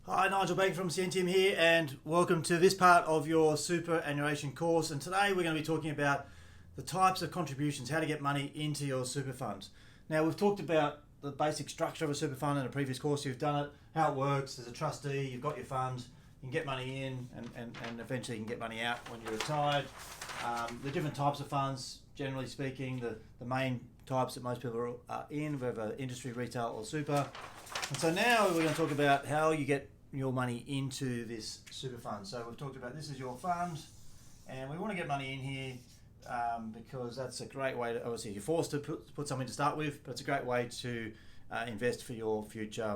Hi, Nigel Bank from CNTM here, and welcome to this part of your superannuation course. And today we're going to be talking about the types of contributions, how to get money into your super fund. Now, we've talked about the basic structure of a super fund in a previous course. You've done it, how it works. There's a trustee, you've got your fund, you can get money in, and eventually you can get money out when you're retired. The different types of funds, generally speaking, the main types that most people are in, whether industry, retail, or super. And so now we're going to talk about how you get your money into this super fund. So we've talked about this is your fund, and we want to get money in here because that's a great way to, obviously you're forced to put something to start with, but it's a great way to invest for your future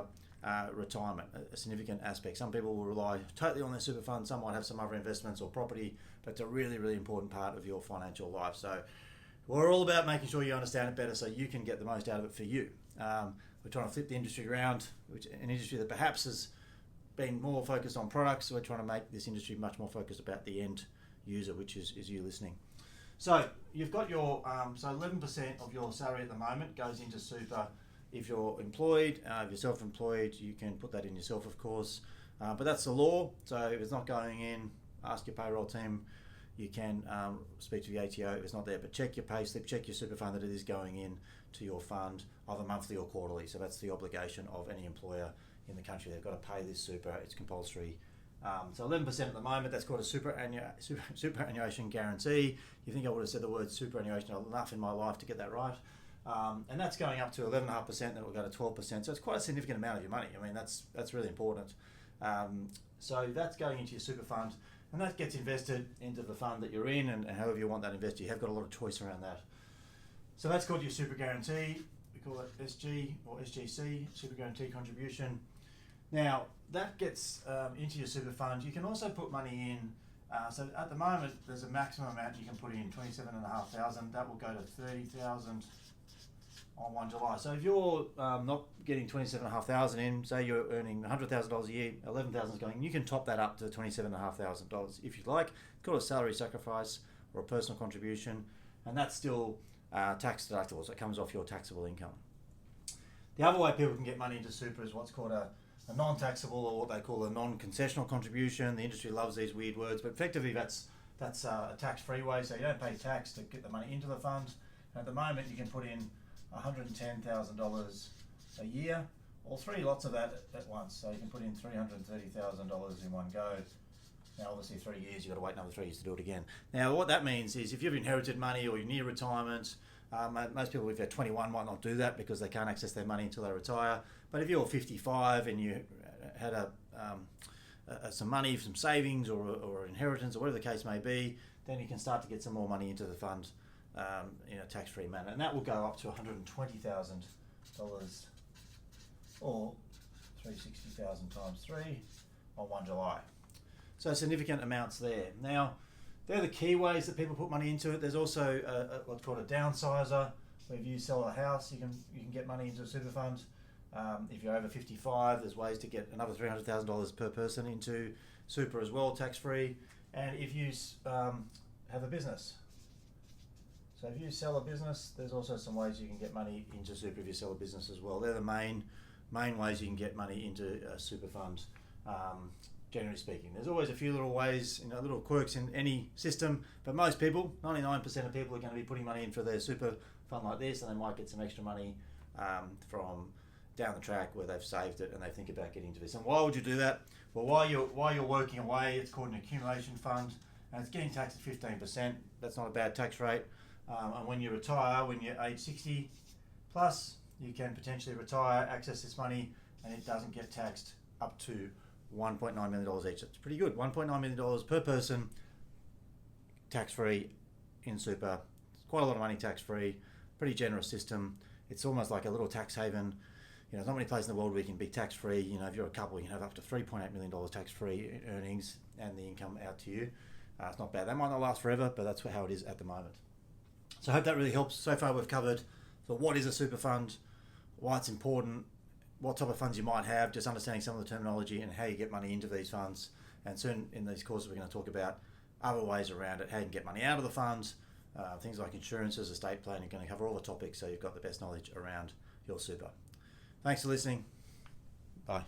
retirement, a significant aspect. Some people will rely totally on their super fund, some might have some other investments or property, but it's a really, really important part of your financial life. So we're all about making sure you understand it better so you can get the most out of it for you. We're trying to flip the industry around, which an industry that perhaps has been more focused on products. So we're trying to make this industry much more focused about the end user, which is you listening. So you've got your, so 11% of your salary at the moment goes into super. If you're employed, if you're self-employed, you can put that in yourself, of course. But that's the law. So if it's not going in, ask your payroll team. You can speak to the ATO if it's not there, but check your pay slip, check your super fund that it is going in to your fund either monthly or quarterly. So that's the obligation of any employer in the country. They've got to pay this super, it's compulsory. So 11% at the moment, that's called a superannuation guarantee. You think I would have said the word superannuation enough in my life to get that right. And that's going up to 11.5%, then it will go to 12%. So it's quite a significant amount of your money. I mean, that's really important. So that's going into your super fund, and that gets invested into the fund that you're in, and however you want that invested. You have got a lot of choice around that. So that's called your super guarantee. We call it SG or SGC, super guarantee contribution. Now that gets into your super fund. You can also put money in. So at the moment, there's a maximum amount you can put in, 27,500. That will go to 30,000 on 1 July. So if you're not getting 27,500 in, say you're earning $100,000 a year, 11,000 is going, you can top that up to $27,500 if you'd like. It's called a salary sacrifice or a personal contribution, and that's still tax deductible, so it comes off your taxable income. The other way people can get money into super is what's called a non-taxable, or what they call a non-concessional contribution. The industry loves these weird words, but effectively that's a tax-free way, so you don't pay tax to get the money into the fund. At the moment, you can put in $110,000 a year, or 3 lots of that at once. So you can put in $330,000 in one go. Now, obviously, 3 years, you've got to wait another 3 years to do it again. Now, what that means is if you've inherited money or you're near retirement, most people, if they're 21, might not do that because they can't access their money until they retire. But if you're 55 and you had some money, some savings or inheritance or whatever the case may be, then you can start to get some more money into the fund in a tax-free manner. And that will go up to $120,000 or $360,000 times 3 on 1 July. So significant amounts there. Now, they're the key ways that people put money into it. There's also what's called a downsizer, where if you sell a house, you can get money into a super fund. If you're over 55, there's ways to get another $300,000 per person into super as well, tax-free. And if you have a business, so if you sell a business, there's also some ways you can get money into super if you sell a business as well. They're the main ways you can get money into a super fund. Generally speaking, there's always a few little ways, little quirks in any system, but most people, 99% of people, are going to be putting money in for their super fund like this, and they might get some extra money from down the track where they've saved it and they think about getting into this. And why would you do that? Well, while you're working away, it's called an accumulation fund, and it's getting taxed at 15%. That's not a bad tax rate. And when you retire, when you're age 60 plus, you can potentially retire, access this money, and it doesn't get taxed up to $1.9 million each. It's pretty good. $1.9 million per person, tax-free in super. It's quite a lot of money tax-free, pretty generous system. It's almost like a little tax haven. There's not many places in the world where you can be tax-free. If you're a couple, you can have up to $3.8 million tax-free earnings and the income out to you. It's not bad. That might not last forever, but that's how it is at the moment. So I hope that really helps. So far we've covered what is a super fund, why it's important, what type of funds you might have, just understanding some of the terminology and how you get money into these funds. And soon in these courses we're going to talk about other ways around it, how you can get money out of the funds, things like insurances, estate planning. You're going to cover all the topics so you've got the best knowledge around your super. Thanks for listening. Bye.